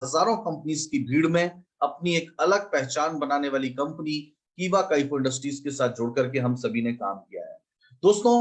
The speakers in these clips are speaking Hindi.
हजारों कंपनीज की भीड़ में अपनी एक अलग पहचान बनाने वाली कंपनी कीवा काइफो इंडस्ट्रीज के साथ जुड़ करके हम सभी ने काम किया है। दोस्तों,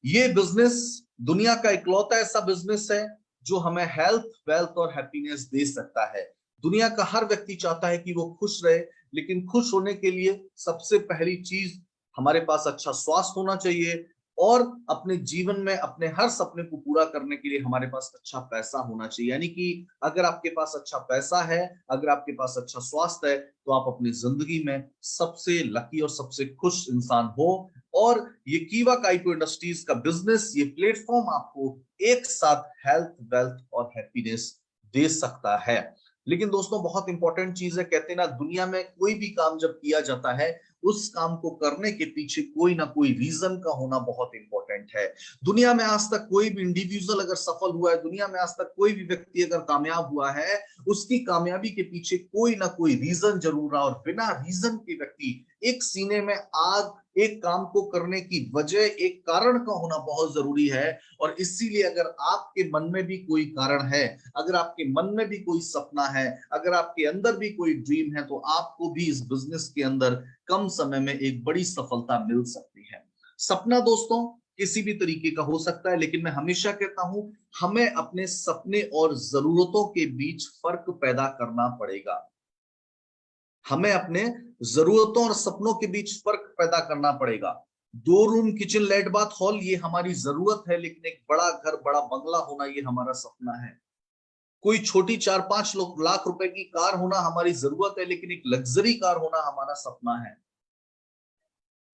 ये बिजनेस दुनिया का इकलौता ऐसा बिजनेस है जो हमें हेल्थ, वेल्थ और हैप्पीनेस दे सकता है। दुनिया का हर व्यक्ति चाहता है कि वो खुश रहे, लेकिन खुश होने के लिए सबसे पहली चीज हमारे पास अच्छा स्वास्थ्य होना चाहिए, और अपने जीवन में अपने हर सपने को पूरा करने के लिए हमारे पास अच्छा पैसा होना चाहिए। यानी कि अगर आपके पास अच्छा पैसा है, अगर आपके पास अच्छा स्वास्थ्य है, तो आप अपनी जिंदगी में सबसे लकी और सबसे खुश इंसान हो। और ये कीवा काइटो इंडस्ट्रीज का बिजनेस, ये प्लेटफॉर्म आपको एक साथ हेल्थ, वेल्थ और हैप्पीनेस दे सकता है। लेकिन दोस्तों, बहुत इंपॉर्टेंट चीज है, कहते हैं ना, दुनिया में कोई भी काम जब किया जाता है, उस काम को करने के पीछे कोई ना कोई रीजन का होना बहुत इंपॉर्टेंट है। दुनिया में आज तक कोई भी इंडिविजुअल अगर सफल हुआ है, दुनिया में आज तक कोई भी व्यक्ति अगर कामयाब हुआ है, उसकी कामयाबी के पीछे कोई ना कोई रीजन जरूर रहा। और बिना रीजन के व्यक्ति, एक सीने में आग, एक काम को करने की वजह, एक कारण का होना बहुत जरूरी है। और इसीलिए अगर आपके मन में भी कोई कारण है, अगर आपके मन में भी कोई सपना है, अगर आपके अंदर भी कोई ड्रीम है, तो आपको भी इस बिजनेस के अंदर कम समय में एक बड़ी सफलता मिल सकती है। सपना दोस्तों किसी भी तरीके का हो सकता है, लेकिन मैं हमेशा कहता हूं, हमें अपने सपने और जरूरतों के बीच फर्क पैदा करना पड़ेगा। हमें अपने जरूरतों और सपनों के बीच फर्क पैदा करना पड़ेगा। 2 रूम किचन लेट बाथ हॉल ये हमारी जरूरत है, लेकिन एक बड़ा घर, बड़ा बंगला होना ये हमारा सपना है। कोई छोटी 4-5 लाख रुपए की कार होना हमारी जरूरत है, लेकिन एक लग्जरी कार होना हमारा सपना है।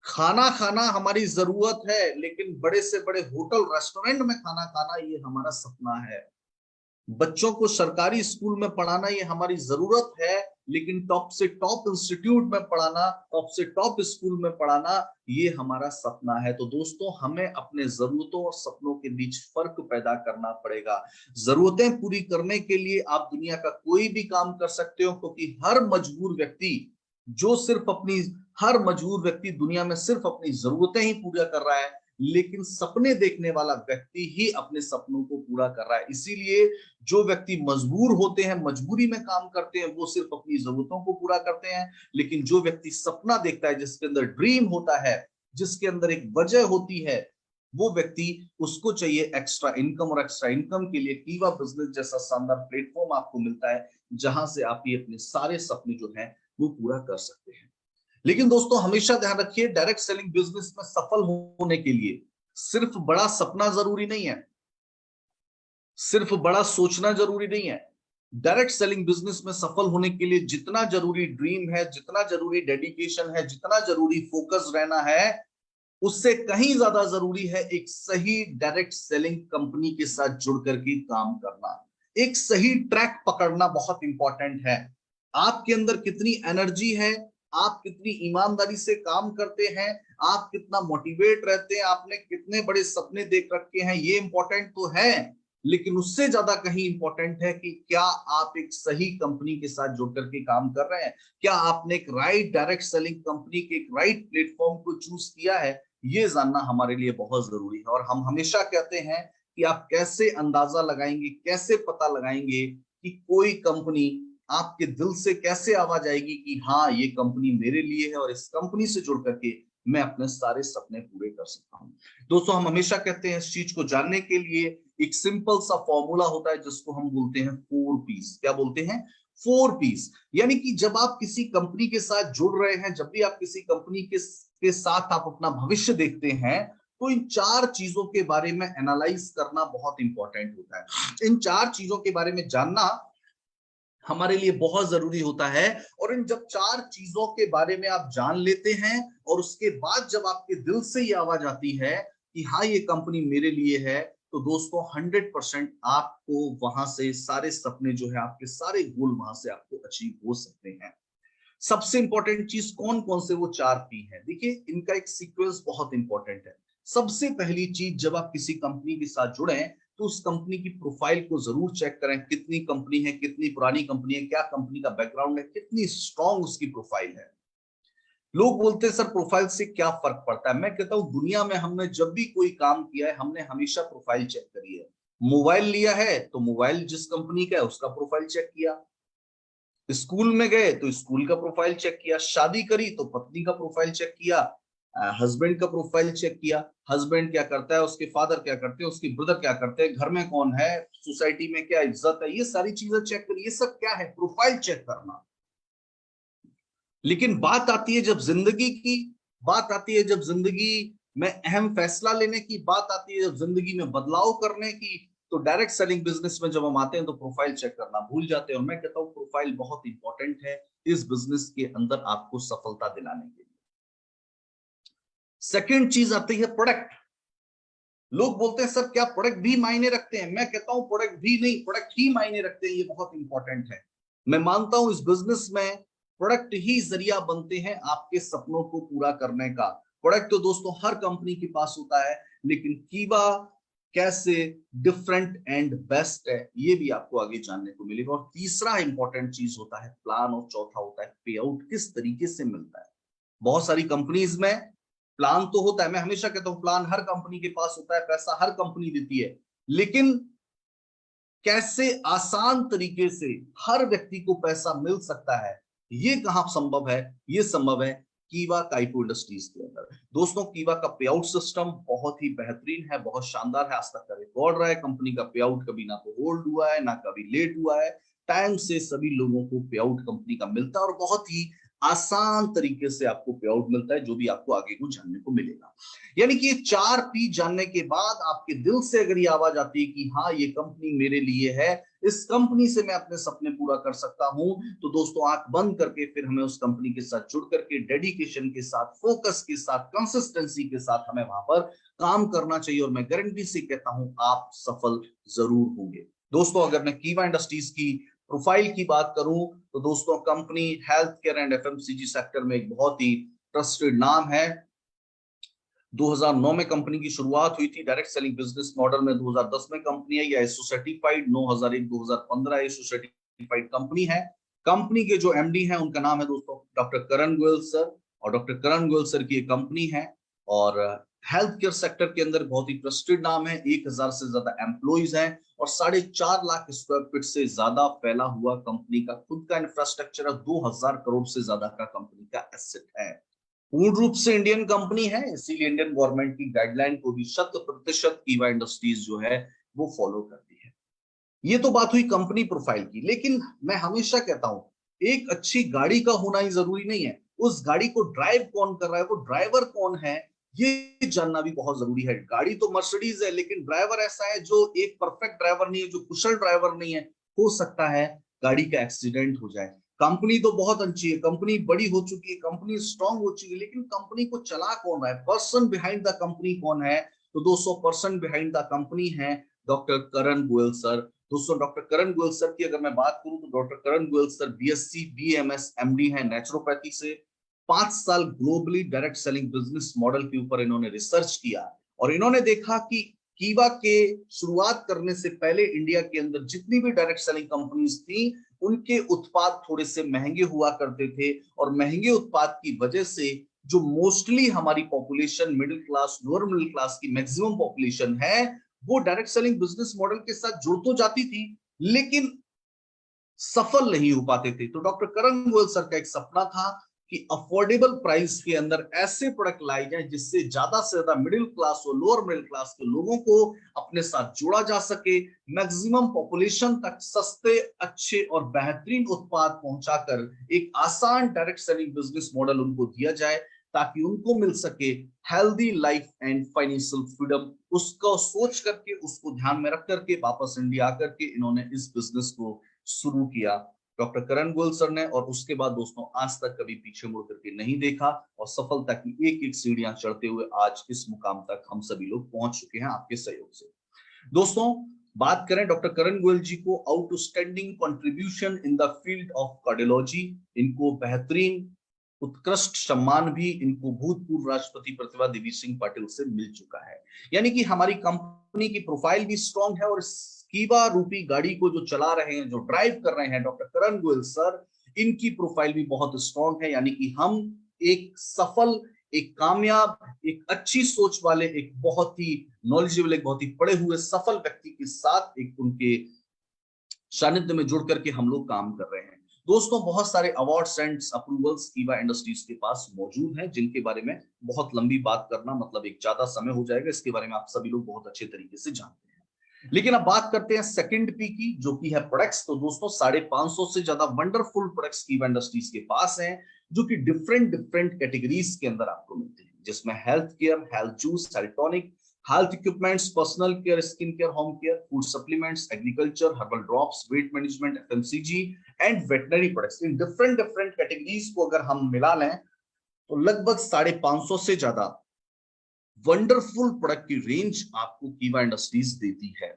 खाना खाना हमारी जरूरत है, लेकिन बड़े से बड़े होटल, रेस्टोरेंट में खाना खाना ये हमारा सपना है। बच्चों को सरकारी स्कूल में पढ़ाना ये हमारी जरूरत है, लेकिन टॉप से टॉप इंस्टीट्यूट में पढ़ाना, टॉप से टॉप स्कूल में पढ़ाना ये हमारा सपना है। तो दोस्तों, हमें अपने जरूरतों और सपनों के बीच फर्क पैदा करना पड़ेगा। जरूरतें पूरी करने के लिए आप दुनिया का कोई भी काम कर सकते हो, क्योंकि हर मजबूर व्यक्ति दुनिया में सिर्फ अपनी जरूरतें ही पूरा कर रहा है, लेकिन सपने देखने वाला व्यक्ति ही अपने सपनों को पूरा कर रहा है। इसीलिए जो व्यक्ति मजबूर होते हैं, मजबूरी में काम करते हैं, वो सिर्फ अपनी जरूरतों को पूरा करते हैं। लेकिन जो व्यक्ति सपना देखता है, जिसके अंदर ड्रीम होता है, जिसके अंदर एक वजह होती है, वो व्यक्ति, उसको चाहिए एक्स्ट्रा इनकम, और एक्स्ट्रा इनकम के लिए कीवा बिजनेस जैसा शानदार प्लेटफॉर्म आपको मिलता है, जहां से आप ये अपने सारे सपने जो हैं वो पूरा कर सकते हैं। लेकिन दोस्तों, हमेशा ध्यान रखिए, डायरेक्ट सेलिंग बिजनेस में सफल होने के लिए सिर्फ बड़ा सपना जरूरी नहीं है, सिर्फ बड़ा सोचना जरूरी नहीं है। डायरेक्ट सेलिंग बिजनेस में सफल होने के लिए जितना जरूरी ड्रीम है, जितना जरूरी डेडिकेशन है, जितना जरूरी फोकस रहना है, उससे कहीं ज्यादा जरूरी है एक सही डायरेक्ट सेलिंग कंपनी के साथ जुड़ करके काम करना। एक सही ट्रैक पकड़ना बहुत इंपॉर्टेंट है। आपके अंदर कितनी एनर्जी है, आप कितनी ईमानदारी से काम करते हैं, आप कितना मोटिवेट रहते हैं, आपने कितने बड़े सपने देख रखे हैं, ये इंपॉर्टेंट तो है। लेकिन उससे ज्यादा कहीं इंपॉर्टेंट है कि क्या आप एक सही कंपनी के साथ जुड़ करके काम कर रहे हैं, क्या आपने एक राइट डायरेक्ट सेलिंग कंपनी के एक राइट प्लेटफॉर्म को चूज किया है। ये जानना हमारे लिए बहुत जरूरी है। और हम हमेशा कहते हैं कि आप कैसे अंदाजा लगाएंगे, कैसे पता लगाएंगे कि कोई कंपनी आपके दिल से कैसे आवाज आएगी कि हाँ, ये कंपनी मेरे लिए है, और इस कंपनी से जुड़ करके मैं अपने सारे सपने पूरे कर सकता हूं। दोस्तों, हम हमेशा कहते हैं, इस चीज को जानने के लिए एक सिंपल सा फॉर्मूला होता है, जिसको हम बोलते हैं 4 पीस। क्या बोलते हैं? 4 पीस। यानी कि जब आप किसी कंपनी के साथ जुड़ रहे हैं, जब भी आप किसी कंपनी के साथ आप अपना भविष्य देखते हैं, तो इन 4 चीजों के बारे में एनालाइज करना बहुत इंपॉर्टेंट होता है। इन 4 चीजों के बारे में जानना हमारे लिए बहुत जरूरी होता है। और इन जब 4 चीजों के बारे में आप जान लेते हैं, और उसके बाद जब आपके दिल से ये आवाज आती है कि हाँ, ये कंपनी मेरे लिए है, तो दोस्तों 100% आपको वहां से सारे सपने जो है, आपके सारे गोल वहां से आपको अचीव हो सकते हैं। सबसे इंपॉर्टेंट चीज कौन कौन से वो 4 पी है, देखिए, इनका एक सीक्वेंस बहुत इंपॉर्टेंट है। सबसे पहली चीज, जब आप किसी कंपनी के साथ जुड़े, तो उस कंपनी की प्रोफाइल को जरूर चेक करें। कितनी कंपनी है, कितनी पुरानी कंपनी है, क्या कंपनी का बैकग्राउंड है, कितनी स्ट्रांग उसकी प्रोफाइल है। लोग बोलते हैं, सर प्रोफाइल से क्या फर्क पड़ता है? मैं कहता हूं, दुनिया में हमने जब भी कोई काम किया है, हमने हमेशा प्रोफाइल चेक करी है। मोबाइल लिया है तो मोबाइल जिस कंपनी का है उसका प्रोफाइल चेक किया, स्कूल में गए तो स्कूल का प्रोफाइल चेक किया, शादी करी तो पत्नी का प्रोफाइल चेक किया, हस्बैंड का प्रोफाइल चेक किया, हस्बैंड क्या करता है, उसके फादर क्या करते हैं, उसके ब्रदर क्या करते हैं, घर में कौन है, सोसाइटी में क्या इज्जत है, ये सारी चीजें चेक करी। ये सब क्या है? प्रोफाइल चेक करना। लेकिन बात आती है जब जिंदगी की, बात आती है जब जिंदगी में अहम फैसला लेने की, बात आती है जब जिंदगी में बदलाव करने की, तो डायरेक्ट सेलिंग बिजनेस में जब हम आते हैं तो प्रोफाइल चेक करना भूल जाते हैं। और मैं कहता हूं प्रोफाइल बहुत इंपॉर्टेंट है इस बिजनेस के अंदर आपको सफलता दिलाने के लिए। सेकेंड चीज आती है प्रोडक्ट। लोग बोलते हैं सर क्या प्रोडक्ट भी मायने रखते हैं? मैं कहता हूं प्रोडक्ट भी नहीं, प्रोडक्ट ही मायने रखते हैं। ये बहुत इंपॉर्टेंट है। मैं मानता हूं इस बिजनेस में प्रोडक्ट ही जरिया बनते हैं आपके सपनों को पूरा करने का। प्रोडक्ट तो दोस्तों हर कंपनी के पास होता है, लेकिन कीवा कैसे डिफरेंट एंड बेस्ट है ये भी आपको आगे जानने को मिलेगा। और तीसरा इंपॉर्टेंट चीज होता है प्लान, और चौथा होता है पे आउट किस तरीके से मिलता है। बहुत सारी कंपनीज में प्लान तो होता है, मैं हमेशा कहता हूं प्लान हर कंपनी के पास होता है, पैसा हर कंपनी देती है, लेकिन कैसे आसान तरीके से हर व्यक्ति को पैसा मिल सकता है, ये कहां संभव है? ये संभव है कीवा काइटो इंडस्ट्रीज के अंदर। दोस्तों कीवा का पे आउट सिस्टम बहुत ही बेहतरीन है, बहुत शानदार है। आज तक का रिकॉर्ड रहा है कंपनी का पे आउट, कभी ना तो होल्ड हुआ है ना कभी लेट हुआ है। टाइम से सभी लोगों को पे आउट कंपनी का मिलता है, और बहुत ही आसान तरीके से आपको पे आउट मिलता है, जो भी आपको आगे को जानने को मिलेगा। यानी कि ये 4 P जानने के बाद आपके दिल से अगर ये आवाज आती है कि हाँ ये कंपनी मेरे लिए है, इस कंपनी से मैं अपने सपने पूरा कर सकता हूं, तो दोस्तों आंख बंद करके फिर हमें उस कंपनी के साथ जुड़ करके डेडिकेशन के साथ, फोकस के साथ, कंसिस्टेंसी के साथ हमें वहां पर काम करना चाहिए। और मैं गारंटी से कहता हूं आप सफल जरूर होंगे। दोस्तों अगर मैं कीवा इंडस्ट्रीज की प्रोफाइल की बात करूं तो दोस्तों company health care and FMCG sector में एक बहुत ही ट्रस्टेड नाम है। 2009 में कंपनी की शुरुआत हुई थी। डायरेक्ट सेलिंग बिजनेस मॉडल में 2010 में कंपनी आई, ISO certified 9001-2015 ISO certified company है। कंपनी के जो एमडी हैं उनका नाम है दोस्तों डॉक्टर करण गोयल सर, और डॉक्टर करण गोयल सर की एक कंपनी है, और हेल्थ केयर सेक्टर के अंदर बहुत ही ट्रस्टेड नाम है। 1000 से ज्यादा एम्प्लॉइज हैं, और 4.5 लाख स्क्वायर फीट से ज्यादा फैला हुआ कंपनी का खुद का इंफ्रास्ट्रक्चर है। 2000 करोड़ से ज्यादा का कंपनी का एसेट है। पूर्ण रूप से इंडियन कंपनी है, इसीलिए इंडियन गवर्नमेंट की गाइडलाइन को भी 100% कीवा इंडस्ट्रीज जो है वो फॉलो करती है। ये तो बात हुई कंपनी प्रोफाइल की, लेकिन मैं हमेशा कहता हूं एक अच्छी गाड़ी का होना ही जरूरी नहीं है, उस गाड़ी को ड्राइव कौन कर रहा है, वो ड्राइवर कौन है, ये जानना भी बहुत जरूरी है। गाड़ी तो मर्सिडीज है, लेकिन ड्राइवर ऐसा है जो एक परफेक्ट ड्राइवर नहीं है, जो कुशल ड्राइवर नहीं है। हो सकता है गाड़ी का एक्सीडेंट हो जाए। कंपनी तो बहुत अच्छी है, कंपनी बड़ी हो चुकी है, कंपनी स्ट्रांग हो चुकी है, लेकिन कंपनी को चला कौन रहा है, पर्सन बिहाइंड द कंपनी कौन है? तो 200% बिहाइंड द कंपनी है डॉक्टर करण गोयल सर। दोस्तों डॉक्टर करण गोयल सर की अगर मैं बात करूं तो doctor Karan Goyal sir BSc BMS MD है नेचुरोपैथी से। 5 साल globally direct selling business model के ऊपर इन्होंने रिसर्च किया, और इन्होंने देखा कि कीवा के शुरुआत करने से पहले इंडिया के अंदर जितनी भी डायरेक्ट सेलिंग कंपनीज थी, उनके उत्पाद थोड़े से महंगे हुआ करते थे, और महंगे उत्पाद की वजह से जो मोस्टली हमारी population middle class, lower middle class की मैक्सिमम पॉपुलेशन है, वो डायरेक्ट सेलिंग बिजनेस मॉडल के साथ जुड़ तो जाती थी, लेकिन सफल नहीं हो पाते थे। तो डॉक्टर करण गोयल सर का एक सपना था कि अफोर्डेबल प्राइस के अंदर ऐसे प्रोडक्ट लाए जाएं जिससे ज्यादा से ज्यादा मिडिल क्लास और लोअर मिडिल क्लास के लोगों को अपने साथ जोड़ा जा सके, मैक्सिमम पॉपुलेशन तक सस्ते, अच्छे और बेहतरीन उत्पाद पहुंचाकर एक आसान डायरेक्ट सेलिंग बिजनेस मॉडल उनको दिया जाए, ताकि उनको मिल सके healthy life and financial freedom. उसको सोच करके, उसको ध्यान में रख करके वापस इंडिया आकर के इन्होंने इस बिजनेस को शुरू किया डॉक्टर करण गोयल सर ने। और उसके बाद दोस्तों आज तक कभी पीछे मुड़ करके नहीं देखा, और सफलता की एक एक सीढ़ियां चढ़ते हुए आज इस मुकाम तक हम सभी लोग पहुंच चुके हैं आपके सहयोग से। दोस्तों बात करें डॉक्टर करण गोयल जी को, outstanding contribution in the field of cardiology, इनको बेहतरीन उत्कृष्ट सम्मान भी इनको भूतपूर्व राष्ट्रपति प्रतिभा देवी सिंह पाटिल से मिल चुका है। यानी कि हमारी कंपनी की प्रोफाइल भी स्ट्रांग है, और कीवा रूपी गाड़ी को जो चला रहे हैं, जो ड्राइव कर रहे हैं डॉक्टर करण गोयल सर, इनकी प्रोफाइल भी बहुत स्ट्रांग है। यानी कि हम एक सफल, एक कामयाब, एक अच्छी सोच वाले, एक बहुत ही नॉलेजेबल, एक बहुत ही पढ़े हुए सफल व्यक्ति के साथ एक उनके सानिध्य में जुड़ करके हम लोग काम कर रहे हैं। दोस्तों बहुत सारे अवार्ड्स एंड अप्रूवल्स कीवा इंडस्ट्रीज के पास मौजूद हैं, जिनके बारे में बहुत लंबी बात करना मतलब एक ज्यादा समय हो जाएगा, इसके बारे में आप सभी लोग बहुत अच्छे तरीके से जानते हैं। लेकिन अब बात करते हैं सेकंड पी की, जो कि है प्रोडक्ट्स। तो दोस्तों 550 से ज्यादा वंडरफुल प्रोडक्ट्स कीवा इंडस्ट्रीज के पास हैं, जो कि डिफरेंट डिफरेंट कैटेगरीज के अंदर आपको मिलते हैं, जिसमें health care, health juice, health tonic, health equipments, personal care, skin care, home care, food supplements, agriculture, herbal drops, weight management, FMCG and veterinary products. In different different categories को अगर हम मिला लें तो लगभग 550 से ज्यादा वंडरफुल प्रोडक्ट की रेंज आपको कीवा इंडस्ट्रीज देती है।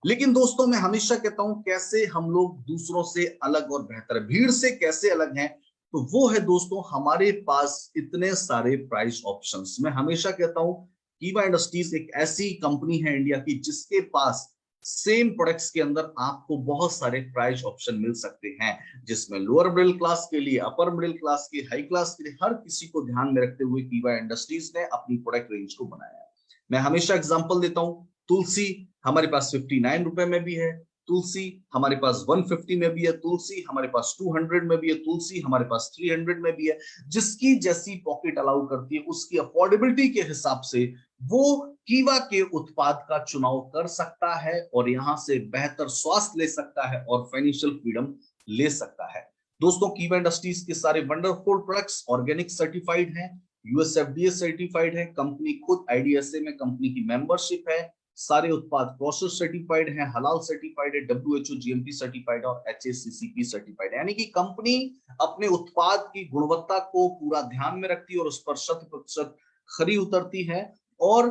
लेकिन दोस्तों मैं हमेशा कहता हूं, कैसे हम लोग दूसरों से अलग और बेहतर, भीड़ से कैसे अलग हैं, तो वो है दोस्तों हमारे पास इतने सारे प्राइस ऑप्शंस। मैं हमेशा कहता हूं कीवा इंडस्ट्रीज एक ऐसी कंपनी है इंडिया की जिसके पास सेम प्रोडक्ट्स के अंदर आपको बहुत सारे प्राइस ऑप्शन मिल सकते हैं, जिसमें लोअर मिडिल क्लास के लिए, अपर मिडिल क्लास के, हाई क्लास के लिए, हर किसी को ध्यान में रखते हुए कीवा इंडस्ट्रीज ने अपनी प्रोडक्ट रेंज को बनाया है। मैं हमेशा एग्जांपल देता हूं, तुलसी हमारे पास 59 रुपए में भी है, तुलसी हमारे पास 150 में भी है, तुलसी हमारे पास 200 में भी है, तुलसी हमारे पास 300 में भी है। जिसकी जैसी पॉकेट अलाउ करती है, उसकी अफोर्डेबिलिटी के हिसाब से वो कीवा के उत्पाद का चुनाव कर सकता है और यहां से बेहतर स्वास्थ्य ले सकता है और फाइनेंशियल फ्रीडम ले सकता है। दोस्तों कीवा इंडस्ट्रीज के सारे वंडरफुल प्रोडक्ट्स ऑर्गेनिक सर्टिफाइड हैं, यूएसएफडीए सर्टिफाइड है, कंपनी खुद आईडीएसए में कंपनी की मेंबरशिप है, सारे उत्पाद प्रोसेस सर्टिफाइड हैं, हलाल सर्टिफाइड है, डब्ल्यूएचओ जीएमपी सर्टिफाइड और एचएसीसीपी सर्टिफाइड है। यानी कि कंपनी अपने उत्पाद की गुणवत्ता को पूरा ध्यान में रखती है और उस पर 100% खरी उतरती है। और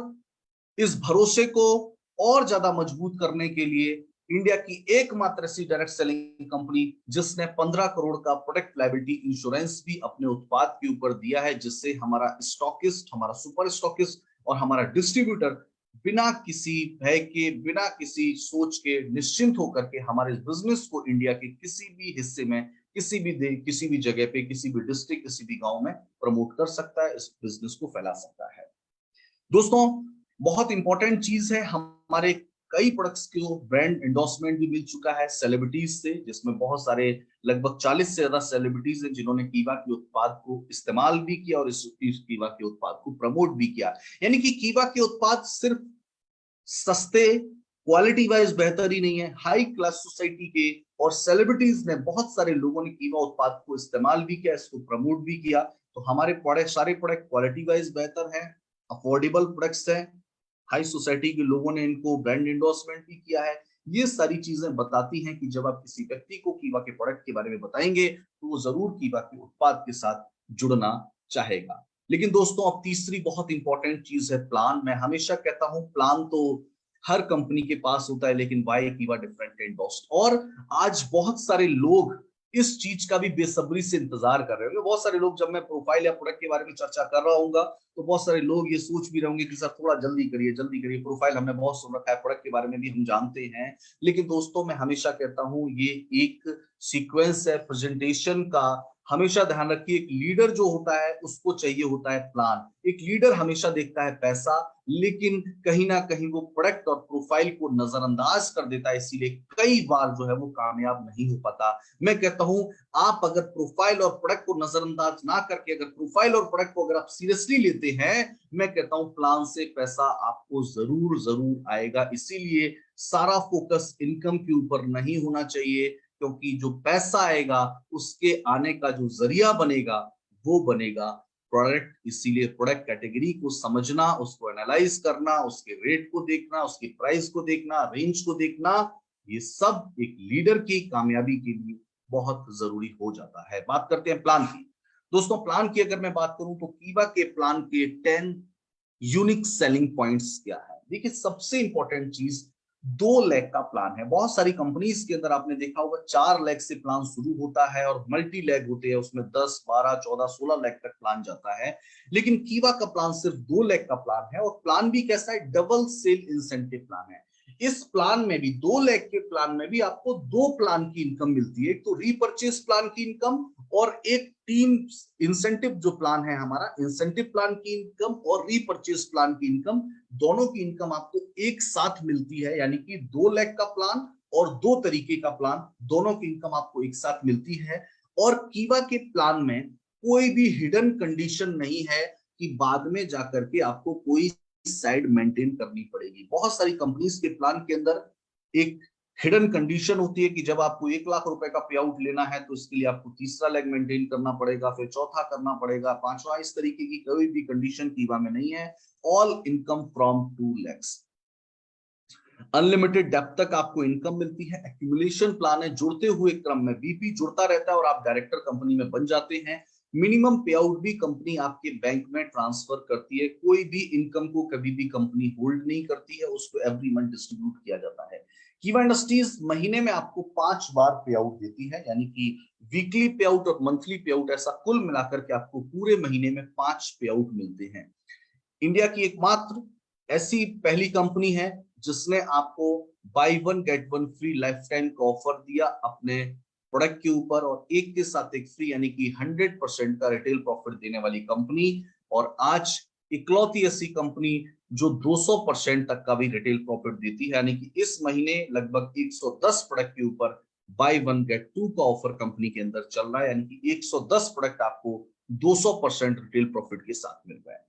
इस भरोसे को और ज्यादा मजबूत करने के लिए इंडिया की एकमात्र ऐसी डायरेक्ट सेलिंग कंपनी जिसने 15 करोड़ का प्रोडक्ट लायबिलिटी इंश्योरेंस भी अपने उत्पाद के ऊपर दिया है, जिससे हमारा स्टॉकिस्ट, हमारा सुपर स्टॉकिस्ट और हमारा डिस्ट्रीब्यूटर बिना किसी भय के, बिना किसी सोच के, निश्चिंत होकर के हमारे बिजनेस को इंडिया के किसी भी हिस्से में, किसी भी किसी भी जगह पे, किसी भी डिस्ट्रिक्ट, किसी भी गांव में प्रमोट कर सकता है, इस बिजनेस को फैला सकता है। दोस्तों बहुत इंपॉर्टेंट चीज है, हमारे कई प्रोडक्ट्स को ब्रांड एंडोर्समेंट भी मिल चुका है सेलिब्रिटीज से, जिसमें बहुत सारे लगभग 40 से ज्यादा सेलिब्रिटीज हैं जिन्होंने कीवा के उत्पाद को इस्तेमाल भी किया और इस कीवा के उत्पाद को प्रमोट भी किया। यानी कि कीवा के उत्पाद सिर्फ सस्ते, क्वालिटी वाइज बेहतर ही नहीं है, हाई क्लास सोसाइटी के और सेलिब्रिटीज ने, बहुत सारे लोगों ने कीवा उत्पाद को इस्तेमाल भी किया, इसको प्रमोट भी किया। तो हमारे प्रोडक्ट, सारे प्रोडक्ट क्वालिटी वाइज बेहतर है, अफोर्डेबल प्रोडक्ट्स हैं, हाई सोसाइटी के लोगों ने इनको ब्रांड एंडोर्समेंट भी किया है। ये सारी चीजें बताती हैं कि जब आप किसी व्यक्ति को कीवा के प्रोडक्ट के बारे में बताएंगे तो वो जरूर कीवा के उत्पाद के साथ जुड़ना चाहेगा। लेकिन दोस्तों अब तीसरी बहुत इंपॉर्टेंट चीज है प्लान। मैं हमेशा कहता हूं प्लान तो हर कंपनी के पास होता है, लेकिन वाई कीवा डिफरेंट एंडोर्स्ड। और आज बहुत सारे लोग इस चीज का भी बेसब्री से इंतजार कर रहे होंगे। बहुत सारे लोग, जब मैं प्रोफाइल या प्रोडक्ट के बारे में चर्चा कर रहा हूँ तो बहुत सारे लोग ये सोच भी रहे होंगे कि सर थोड़ा जल्दी करिए, जल्दी करिए, प्रोफाइल हमने बहुत सुन रखा है, प्रोडक्ट के बारे में भी हम जानते हैं। लेकिन दोस्तों मैं हमेशा कहता हूं ये एक सीक्वेंस है प्रेजेंटेशन का। हमेशा ध्यान रखिए, एक लीडर जो होता है उसको चाहिए होता है प्लान। एक लीडर हमेशा देखता है पैसा, लेकिन कहीं ना कहीं वो प्रोडक्ट और प्रोफाइल को नजरअंदाज कर देता है, इसीलिए कई बार जो है वो कामयाब नहीं हो पाता। मैं कहता हूं आप अगर प्रोफाइल और प्रोडक्ट को नजरअंदाज ना करके, अगर प्रोफाइल और प्रोडक्ट को अगर आप सीरियसली लेते हैं, मैं कहता हूं प्लान से पैसा आपको जरूर जरूर आएगा। इसीलिए सारा फोकस इनकम के ऊपर नहीं होना चाहिए, क्योंकि जो पैसा आएगा उसके आने का जो जरिया बनेगा वो बनेगा प्रोडक्ट। इसीलिए प्रोडक्ट कैटेगरी को समझना, उसको एनालाइज करना, उसके रेट को देखना, उसकी प्राइस को देखना, रेंज को देखना, ये सब एक लीडर की कामयाबी के लिए बहुत जरूरी हो जाता है। बात करते हैं प्लान की। दोस्तों प्लान की अगर मैं बात करूं तो कीवा के प्लान के 10 यूनिक सेलिंग पॉइंट्स क्या है। देखिए सबसे इंपॉर्टेंट चीज 2 लाख का प्लान है। बहुत सारी कंपनीज के अंदर आपने देखा होगा 4 लाख से प्लान शुरू होता है और मल्टी लैग होते हैं, उसमें 10, 12, 14, 16 लाख तक प्लान जाता है। लेकिन कीवा का प्लान सिर्फ 2 लाख का प्लान है। और प्लान भी कैसा है, डबल सेल इंसेंटिव प्लान है। इस प्लान में भी 2 लाख के प्लान में भी आपको 2 प्लान की इनकम मिलती है, एक तो रीपर्चेस प्लान की इनकम और एक टीम इंसेंटिव जो प्लान है हमारा, इंसेंटिव प्लान की इनकम और रीपर्चेस प्लान की इनकम, दोनों की इनकम आपको एक साथ मिलती है। यानी कि 2 लाख का प्लान और 2 तरीके का प्लान, दोनों की इनकम आपको एक साथ मिलती है। और कीवा के प्लान में कोई भी हिडन कंडीशन नहीं है कि बाद में जाकर के आपको कोई साइड मेंटेन करनी पड़ेगी। बहुत सारी कंपनीज के प्लान के अंदर एक हिडन कंडीशन होती है कि जब आपको 1 लाख रुपए का पे आउट लेना है तो इसके लिए आपको तीसरा लेग मेंटेन करना पड़ेगा, फिर चौथा करना पड़ेगा, पांचवा। इस तरीके की कोई भी कंडीशन कीवा में नहीं है। All income from 2 lakhs, unlimited depth तक आपको इनकम मिलती है। एक्यूमुलेशन प्लान है, जुड़ते हुए क्रम में बीपी जुड़ता रहता है और आप डायरेक्टर कंपनी में बन जाते हैं। मिनिमम पे आउट भी कंपनी आपके बैंक में ट्रांसफर करती है। कोई भी इनकम को कभी भी कंपनी होल्ड नहीं करती है, उसको एवरी मंथ डिस्ट्रीब्यूट किया जाता है। कीवा इंडस्ट्रीज महीने में आपको 5 बार पे आउट देती है, यानी कि वीकली पे आउट और मंथली पे आउट, ऐसा कुल मिलाकर के आपको पूरे महीने में 5 पे आउट मिलते हैं। इंडिया की एकमात्र ऐसी पहली कंपनी है जिसने आपको by one get one free life time का ऑफर दिया अपने प्रोडक्ट के ऊपर, और एक के साथ एक फ्री, यानी कि 100% का रिटेल प्रॉफिट देने वाली कंपनी। और आज इकलौती ऐसी कंपनी जो 200% तक का भी रिटेल प्रॉफिट देती है, यानी कि इस महीने लगभग 110 प्रोडक्ट के ऊपर बाय वन गेट टू का ऑफर कंपनी के अंदर चल रहा है, यानी कि 110 प्रोडक्ट आपको 200% रिटेल प्रॉफिट के साथ मिल रहा है।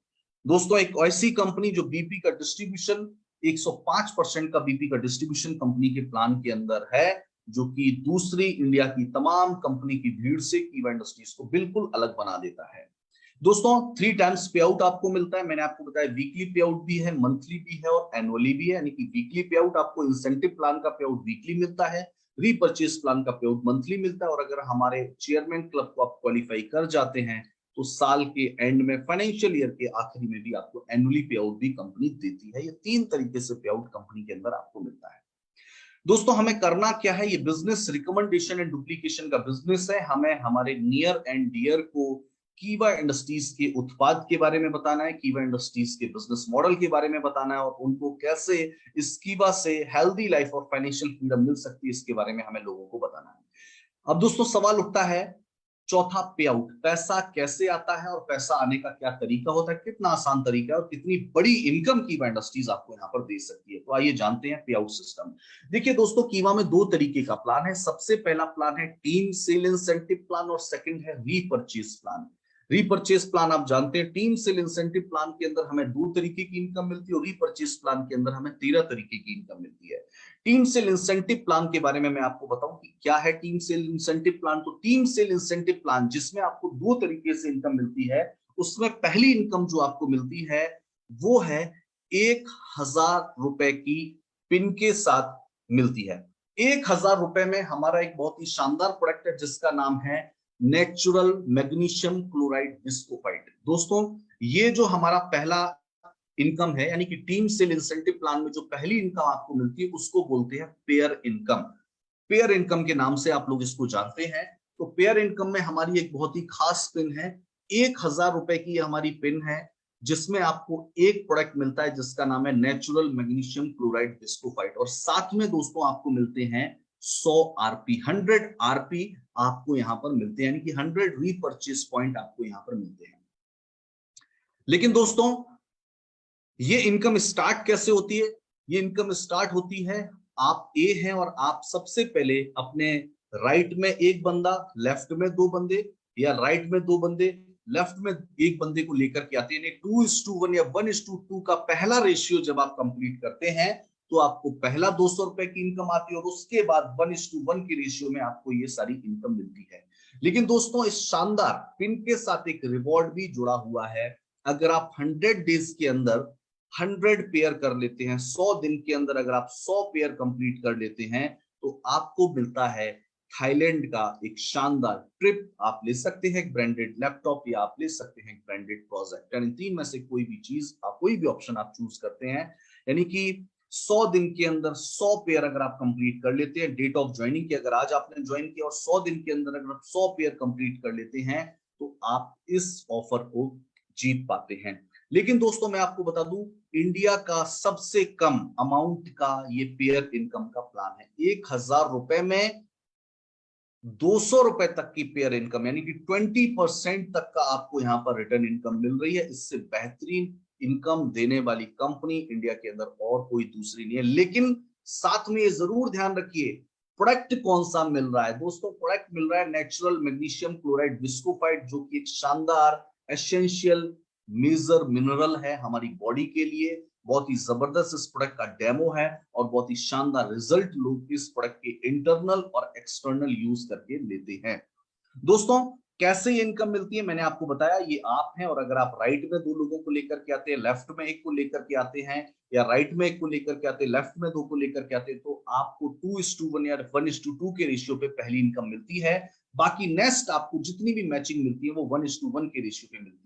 दोस्तों, एक ऐसी कंपनी जो बीपी का डिस्ट्रीब्यूशन 105% का बीपी का डिस्ट्रीब्यूशन कंपनी के प्लान के अंदर है, जो कि दूसरी इंडिया की तमाम कंपनी की भीड़ से कीवा इंडस्ट्रीज को बिल्कुल अलग बना देता है। दोस्तों, 3 टाइम्स पे आउट आपको मिलता है। मैंने आपको बताया वीकली पे आउट भी है, मंथली भी है और एनुअली भी है। यानी कि वीकली पे आउट आपको इंसेंटिव प्लान का पे आउट वीकली मिलता है, रीपर्चेस प्लान का पे आउट मंथली मिलता है, और अगर हमारे चेयरमैन क्लब को आप क्वालिफाई कर जाते हैं तो साल के एंड में, फाइनेंशियल ईयर के आखिरी में भी आपको एनुअली पे आउट भी कंपनी देती है। ये 3 तरीके से पे आउट कंपनी के अंदर आपको मिलता है। दोस्तों, हमें करना क्या है? ये बिजनेस रिकमेंडेशन एंड डुप्लीकेशन का बिजनेस है। हमें हमारे नियर एंड डियर को कीवा इंडस्ट्रीज के उत्पाद के बारे में बताना है, कीवा इंडस्ट्रीज के बिजनेस मॉडल के बारे में बताना है, और उनको कैसे इस कीवा से हेल्दी लाइफ और फाइनेंशियल फ्रीडम मिल सकती है, इसके बारे में हमें लोगों को बताना है। अब दोस्तों, सवाल उठता है चौथा, पे आउट। पैसा कैसे आता है और पैसा आने का क्या तरीका होता है, कितना आसान तरीका है और कितनी बड़ी इनकम कीवा इंडस्ट्रीज आपको यहाँ पर दे सकती है। तो आइए जानते हैं पे आउट सिस्टम। देखिए दोस्तों, कीवा में 2 तरीके का प्लान है। सबसे पहला प्लान है टीम सेल इंसेंटिव प्लान और सेकंड है रीपर्चेस प्लान। रीपर्चेस प्लान आप जानते हैं, टीम सेल इंसेंटिव प्लान के अंदर हमें 2 तरीके की इनकम मिलती है और रीपर्चेस प्लान के अंदर हमें 13 तरीके की इनकम मिलती है। टीम सेल इंसेंटिव प्लान के बारे में मैं आपको बताऊं कि क्या है टीम सेल इंसेंटिव प्लान। तो टीम सेल इंसेंटिव प्लान जिसमें आपको 2 तरीके से इनकम मिलती है, उसमें पहली इनकम जो आपको मिलती है वो है 1,000 रुपए की पिन के साथ मिलती है। 1,000 रुपए में हमारा एक बहुत ही शानदार प्रोडक्ट है जिसका नाम है नेचुरल मैग्नीशियम क्लोराइड डिस्कोफाइट। दोस्तों, ये जो हमारा पहला इनकम है, यानी कि टीम सेल इंसेंटिव प्लान में जो पहली इनकम आपको मिलती है उसको बोलते हैं पेयर इनकम। पेयर इनकम के नाम से आप लोग इसको जानते हैं। तो पेयर इनकम में हमारी एक बहुत ही खास पिन है, 1,000 रुपए की हमारी पिन है, जिसमें आपको एक प्रोडक्ट मिलता है जिसका नाम है नेचुरल मैग्नीशियम क्लोराइड डिस्कोफाइट, और साथ में दोस्तों आपको मिलते हैं 100 आरपी, 100 आरपी आपको यहां पर मिलते हैं, यानी कि 100 रीपर्चेस पॉइंट आपको यहां पर मिलते हैं। लेकिन दोस्तों, ये इनकम स्टार्ट कैसे होती है? ये इनकम स्टार्ट होती है, आप ए हैं और आप सबसे पहले अपने राइट में एक बंदा, लेफ्ट में 2 बंदे, या राइट में 2 बंदे, लेफ्ट में एक बंदे को लेकर के आते हैं। 2:1 या 1:2 का पहला रेशियो जब आप कंप्लीट करते हैं तो आपको पहला 200 रुपए की इनकम आती है, और उसके बाद 1:1 के रेशियो में आपको ये सारी इनकम मिलती है। लेकिन दोस्तों, इस शानदार पिन के साथ एक रिवॉर्ड भी जुड़ा हुआ है। अगर आप 100 डेज के अंदर 100 पेयर कर लेते हैं, 100 दिन के अंदर अगर आप 100 पेयर कंप्लीट कर लेते हैं, तो आपको मिलता है थाईलैंड का एक शानदार ट्रिप। आप ले सकते हैं एक ब्रांडेड लैपटॉप, या आप ले सकते हैं एक ब्रांडेड प्रोजेक्टर। इन 3 में से कोई भी चीज, आप कोई भी ऑप्शन आप चूज करते हैं। यानी कि 100 दिन के अंदर 100 पेयर अगर आप कंप्लीट कर लेते हैं, डेट ऑफ ज्वाइनिंग की अगर आज आपने ज्वाइन किया और 100 दिन के अंदर अगर आप 100 पेयर कंप्लीट कर लेते हैं, तो आप इस ऑफर को जीत पाते हैं। लेकिन दोस्तों, मैं आपको बता दूं, इंडिया का सबसे कम अमाउंट का ये पेयर इनकम का प्लान है। 1,000 रुपए में 200 रुपए तक की पेयर इनकम, यानी कि 20% तक का आपको यहां पर रिटर्न इनकम मिल रही है। इससे बेहतरीन इनकम देने वाली कंपनी इंडिया के अंदर और कोई दूसरी नहीं है। लेकिन साथ में ये जरूर ध्यान रखिए प्रोडक्ट कौन सा मिल रहा है दोस्तों? प्रोडक्ट मिल रहा है नेचुरल मैग्नीशियम क्लोराइड विस्कोफाइट, जो कि एक शानदार एसेंशियल मेजर मिनरल है हमारी बॉडी के लिए। बहुत ही जबरदस्त इस प्रोडक्ट का डेमो है और बहुत ही शानदार रिजल्ट लोग इस प्रोडक्ट के इंटरनल और एक्सटर्नल यूज करके लेते हैं। दोस्तों कैसे ये इनकम मिलती है मैंने आपको बताया, ये आप हैं, और अगर आप राइट में दो लोगों को लेकर के आते हैं, लेफ्ट में एक को लेकर के आते हैं, या राइट में एक को लेकर के आते हैं, लेफ्ट में दो को लेकर के आते हैं, तो आपको 2:1 या 1:2 के रेशियो पे पहली इनकम मिलती है। बाकी नेक्स्ट आपको जितनी भी मैचिंग मिलती है वो 1:1 के रेशियो पे मिलती है।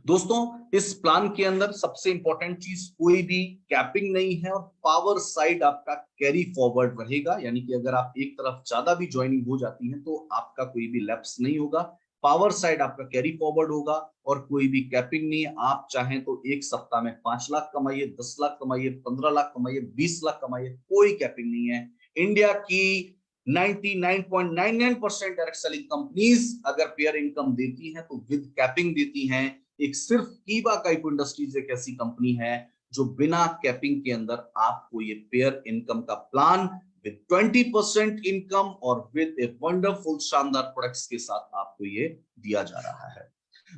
दोस्तों इस प्लान के अंदर सबसे इंपॉर्टेंट चीज, कोई भी कैपिंग नहीं है और पावर साइड आपका कैरी फॉरवर्ड रहेगा, यानी कि अगर आप एक तरफ ज्यादा भी ज्वाइनिंग हो जाती है तो आपका कोई भी लैप्स नहीं होगा। पावर साइड आपका कैरी फॉरवर्ड होगा और कोई भी कैपिंग नहीं है। आप चाहें तो एक सप्ताह में 5 लाख कमाइए, 10 लाख कमाइए, 15 लाख कमाइए, 20 लाख कमाइए, कोई कैपिंग नहीं है। इंडिया की 99.99% डायरेक्ट सेलिंग कंपनीज अगर पेयर इनकम देती हैं तो विद कैपिंग देती हैं। एक सिर्फ कीवा काइपो इंडस्ट्रीज एक ऐसी कंपनी है जो बिना कैपिंग के अंदर आपको ये पेयर इनकम का प्लान विद 20% इनकम और विद ए वंडरफुल शानदार प्रोडक्ट्स के साथ आपको ये दिया जा रहा है।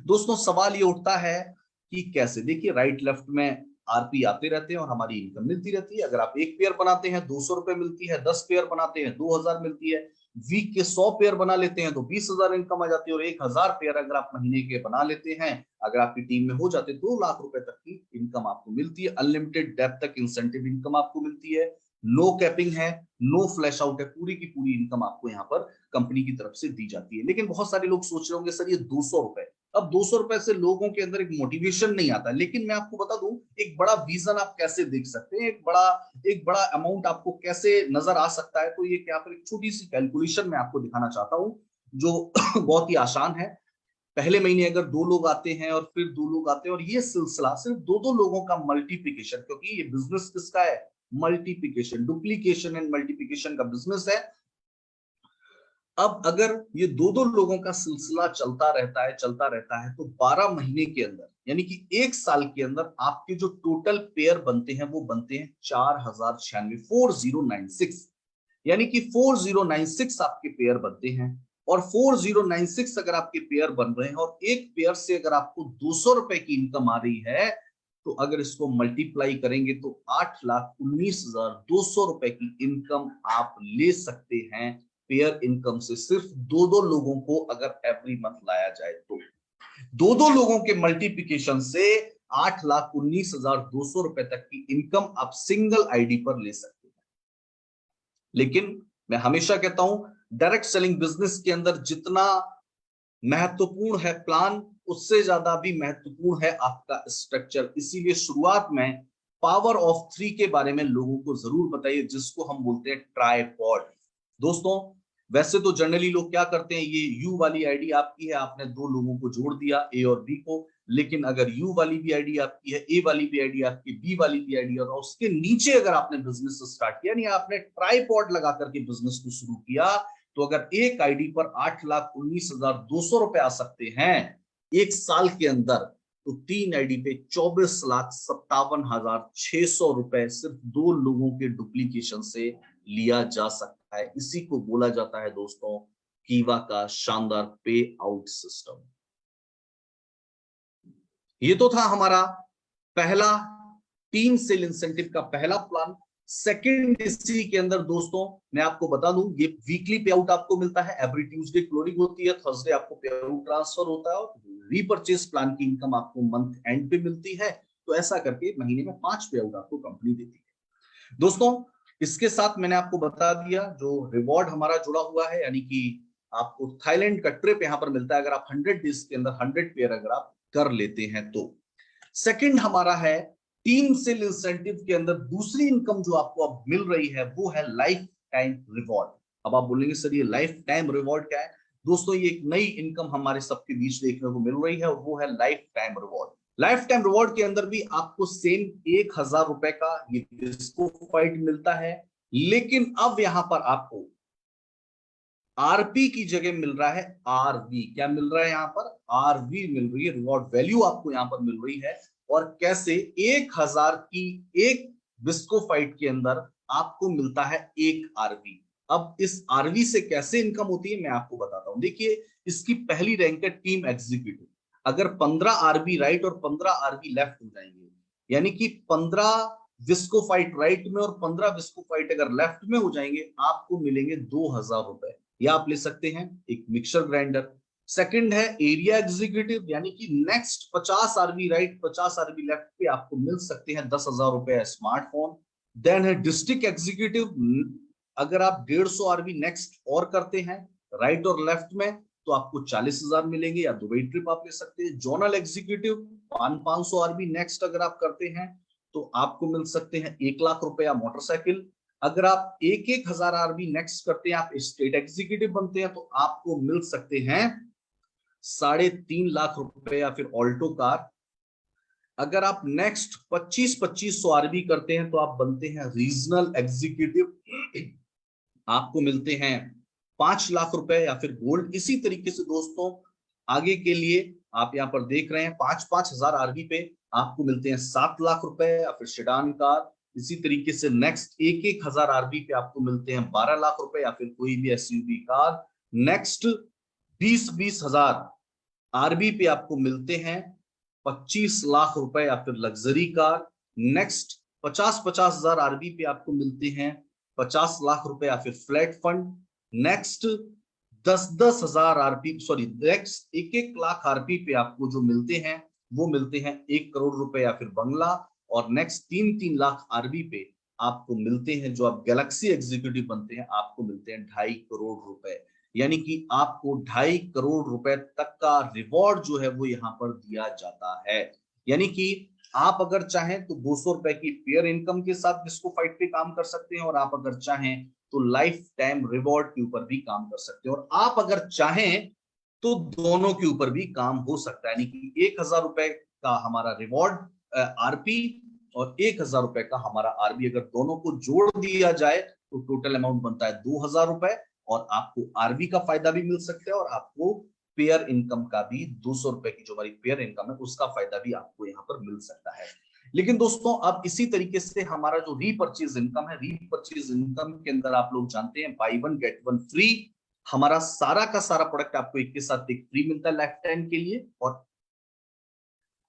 दोस्तों सवाल ये उठता है कि कैसे, देखिए राइट लेफ्ट में आरपी आते रहते हैं और हमारी इनकम मिलती रहती है। अगर आप एक पेयर बनाते हैं 200 रुपए मिलती है, 10 पेयर बनाते हैं 2000 मिलती है, वीक के 100 पेयर बना लेते हैं तो 20,000 इनकम आ जाती है, और 1000 पेयर अगर आप महीने के बना लेते हैं, अगर आपकी टीम में हो जाते 2 लाख रुपए तक की इनकम आपको मिलती है। अनलिमिटेड डेप्थ तक इंसेंटिव इनकम आपको मिलती है, नो कैपिंग है, नो फ्लैश आउट है, पूरी की पूरी इनकम आपको यहाँ पर कंपनी की तरफ से दी जाती है। लेकिन बहुत सारे लोग सोच रहे होंगे सर ये 200 रुपए, अब 200 रुपए से लोगों के अंदर एक मोटिवेशन नहीं आता। लेकिन मैं आपको बता दूं एक बड़ा विजन आप कैसे देख सकते हैं, एक बड़ा अमाउंट आपको कैसे नजर आ सकता है। तो ये यहाँ पर एक छोटी सी कैलकुलेशन मैं आपको दिखाना चाहता हूं जो बहुत ही आसान है। पहले महीने अगर 2 लोग आते हैं और फिर 2 लोग आते हैं, और ये सिलसिला सिर्फ 2-2 लोगों का मल्टीप्लिकेशन, क्योंकि ये बिजनेस किसका है? मल्टीप्लिकेशन, डुप्लीकेशन एंड मल्टीप्लिकेशन का बिजनेस है। अब अगर ये 2-2 लोगों का सिलसिला चलता रहता है तो 12 महीने के अंदर, यानी कि 1 साल के अंदर आपके जो टोटल पेयर बनते हैं वो बनते हैं 4096, 4096, यानी कि 4096 आपके पेयर बनते हैं। और 4096 अगर आपके पेयर बन रहे हैं और एक पेयर से अगर आपको 200 रुपए की इनकम आ रही है, तो अगर इसको मल्टीप्लाई करेंगे तो 8,19,200 रुपए की इनकम आप ले सकते हैं पेयर इनकम से, सिर्फ 2-2 लोगों को अगर एवरी मंथ लाया जाए तो 2-2 लोगों के मल्टीप्लिकेशन से 8,19,200 रुपए तक की इनकम आप सिंगल आईडी पर ले सकते हैं। लेकिन मैं हमेशा कहता हूं डायरेक्ट सेलिंग बिजनेस के अंदर जितना महत्वपूर्ण है प्लान, उससे ज्यादा भी महत्वपूर्ण है आपका स्ट्रक्चर। इसीलिए शुरुआत में पावर ऑफ 3 के बारे में लोगों को जरूर बताइए, जिसको हम बोलते हैं ट्राइपॉड। दोस्तों वैसे तो जनरली लोग क्या करते हैं, ये यू वाली आईडी आपकी है, आपने 2 लोगों को जोड़ दिया ए और बी को, लेकिन अगर यू वाली भी आईडी आपकी है, ए वाली भी आईडी आपकी, बी वाली भी आईडी, और उसके नीचे अगर आपने बिजनेस स्टार्ट किया, यानी आपने ट्राइपॉड लगा करके बिजनेस को शुरू किया, तो अगर एक आईडी पर 8,19,200 रुपए आ सकते हैं 1 साल के अंदर, तो 3 आईडी पे 24,57,600 रुपए सिर्फ 2 लोगों के डुप्लीकेशन से लिया जा सकता है। इसी को बोला जाता है दोस्तों कीवा का शानदार पे आउट सिस्टम। ये तो था हमारा पहला टीम सेल इंसेंटिव का पहला प्लान। सेकंड इसी के अंदर दोस्तों मैं आपको बता दूं, ये वीकली पे आउट आपको मिलता है, एवरी ट्यूसडे क्लोजिंग होती है, थर्सडे आपको पे आउट ट्रांसफर होता है, और रीपर्चेस प्लान की इनकम आपको मंथ एंड पे मिलती है। तो ऐसा करके महीने में 5 पे आउट आपको कंपनी देती है। दोस्तों इसके साथ मैंने आपको बता दिया जो रिवॉर्ड हमारा जुड़ा हुआ है, यानी कि आपको थाईलैंड का ट्रिप यहां पर मिलता है अगर आप 100 डेज के अंदर 100 पेयर अगर आप कर लेते हैं तो। सेकंड हमारा है टीम सेल इंसेंटिव के अंदर दूसरी इनकम जो आपको अब मिल रही है वो है लाइफ टाइम रिवॉर्ड। अब आप बोलेंगे सर ये लाइफ टाइम रिवॉर्ड क्या है? दोस्तों ये एक नई इनकम हमारे सबके बीच देखने को मिल रही है और वो है life time reward. Life time reward के अंदर भी आपको सेम 1,000 रुपए का ये विस्कोफाइट मिलता है, लेकिन अब यहां पर आपको आरपी की जगह मिल रहा है आरवी। क्या मिल रहा है? यहां पर आरवी मिल रही है, रिवॉर्ड वैल्यू आपको यहां पर मिल रही है। और कैसे 1,000 की एक विस्कोफाइट के अंदर आपको मिलता है 1 RV। अब इस RV से कैसे इनकम होती है मैं आपको बताता हूं। देखिए, इसकी पहली रैंक है टीम एग्जीक्यूटिव। अगर 15 RV राइट और 15 RV लेफ्ट हो जाएंगे, यानी कि 15 विस्कोफाइट राइट में और 15 विस्कोफाइट अगर लेफ्ट में हो जाएंगे, आपको मिलेंगे 2,000 रुपए। या आप ले सकते हैं एक मिक्सर ग्राइंडर। सेकंड है एरिया एग्जीक्यूटिव, यानी कि next 50 RV right 50 RV left पे आपको मिल सकते हैं 10,000 रुपए स्मार्टफोन। देन है डिस्ट्रिक्ट एग्जीक्यूटिव। अगर आप 150 RV नेक्स्ट और करते हैं राइट और लेफ्ट में, तो आपको 40,000 मिलेंगे, या दुबई ट्रिप आप ले सकते हैं। जोनल एग्जीक्यूटिव 500 RV नेक्स्ट अगर आप करते हैं तो आपको मिल सकते हैं 1 लाख रुपए या मोटरसाइकिल। अगर आप 1,000 RV नेक्स्ट करते हैं, आप स्टेट एग्जीक्यूटिव बनते हैं, तो आपको मिल सकते हैं 3.5 लाख रुपए या फिर ऑल्टो कार। अगर आप नेक्स्ट 2500 RV करते हैं तो आप बनते हैं रीजनल एग्जीक्यूटिव, आपको मिलते हैं 5 लाख रुपए या फिर गोल्ड। इसी तरीके से दोस्तों आगे के लिए आप यहाँ पर देख रहे हैं 5,000 RV पे आपको मिलते हैं 7 लाख रुपए या फिर सेडान कार। इसी तरीके से नेक्स्ट 1,000 RV पे आपको मिलते हैं 12 लाख रुपए या फिर कोई भी SUV कार। नेक्स्ट 20,000 RV पे आपको मिलते हैं 25 लाख रुपए या फिर लग्जरी कार। नेक्स्ट 50,000 RV पे आपको मिलते हैं 50 लाख रुपए या फिर flat fund. Next 10,000 RP sorry next 1,00,000 RP पे आपको जो मिलते हैं वो मिलते हैं 1 करोड़ रुपए या फिर बंगला। और नेक्स्ट 3-3 लाख RV पे आपको मिलते हैं, जो आप गैलेक्सी एग्जीक्यूटिव बनते हैं, आपको मिलते हैं 2.5 करोड़ रुपए। यानी कि आपको 2.5 करोड़ रुपए तक का रिवॉर्ड जो है वो यहाँ पर दिया जाता है। यानी कि आप अगर चाहें तो 200 रुपए की पेयर इनकम के साथ डिस्को फाइट पे काम कर सकते हैं, और आप अगर चाहें तो लाइफ टाइम रिवॉर्ड के ऊपर भी काम कर सकते हैं, और आप अगर चाहें तो दोनों के ऊपर भी काम हो सकता है। यानी कि 1,000 रुपए का हमारा रिवॉर्ड RP और 1,000 रुपए का हमारा RB, अगर दोनों को जोड़ दिया जाए तो टोटल अमाउंट बनता है 2,000 रुपए, और आपको RB का फायदा भी मिल सकता है और आपको पेयर इनकम का भी 200 रुपए की जो हमारी पेयर इनकम है उसका फायदा भी आपको यहाँ पर मिल सकता है। लेकिन दोस्तों अब इसी तरीके से हमारा जो रीपर्चेज इनकम है, रीपर्चेज इनकम के अंदर आप लोग जानते हैं बाई 1 गेट 1 फ्री। हमारा सारा का सारा प्रोडक्ट आपको एक के साथ एक फ्री मिलता है लाइफ टाइम के लिए, और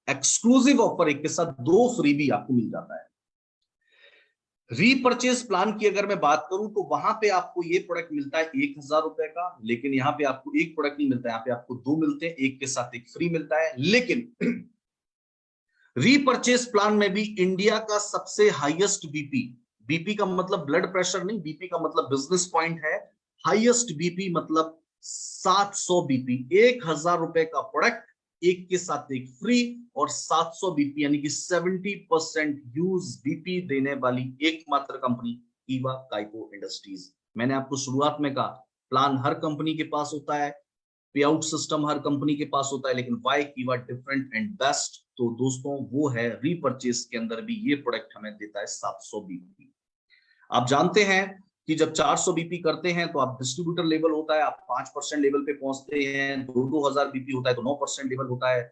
एक्सक्लूसिव ऑफर एक के साथ 2 फ्री भी आपको मिल जाता है। रीपर्चेज प्लान की अगर मैं बात करूं तो वहां पे आपको ये प्रोडक्ट मिलता है 1,000 रुपए का, लेकिन यहाँ पे आपको एक प्रोडक्ट नहीं मिलता है, यहाँ पे आपको 2 मिलते हैं, एक के साथ एक फ्री मिलता है। लेकिन रीपर्चेज प्लान में भी इंडिया का सबसे हाईएस्ट बीपी, बीपी का मतलब ब्लड प्रेशर नहीं, बीपी का मतलब बिजनेस पॉइंट है, हाईएस्ट बीपी मतलब 700 बीपी, 1,000 रुपए का प्रोडक्ट एक के साथ एक फ्री, और 700 बीपी यानी कि 70% यूज बीपी देने वाली एकमात्र कंपनी कीवा काइको इंडस्ट्रीज। मैंने आपको शुरुआत में कहा प्लान हर कंपनी के पास होता है, पे आउट सिस्टम हर कंपनी के पास होता है, लेकिन वाई कीवा डिफरेंट एंड बेस्ट, तो दोस्तों वो है रीपर्चेज के अंदर भी ये प्रोडक्ट हमें देता है 700 बीपी। आप जानते हैं कि जब 400 बीपी करते हैं तो आप डिस्ट्रीब्यूटर लेवल होता है, आप 5% लेवल पे पहुंचते हैं, 2,000 बीपी होता है तो 9% लेवल होता है,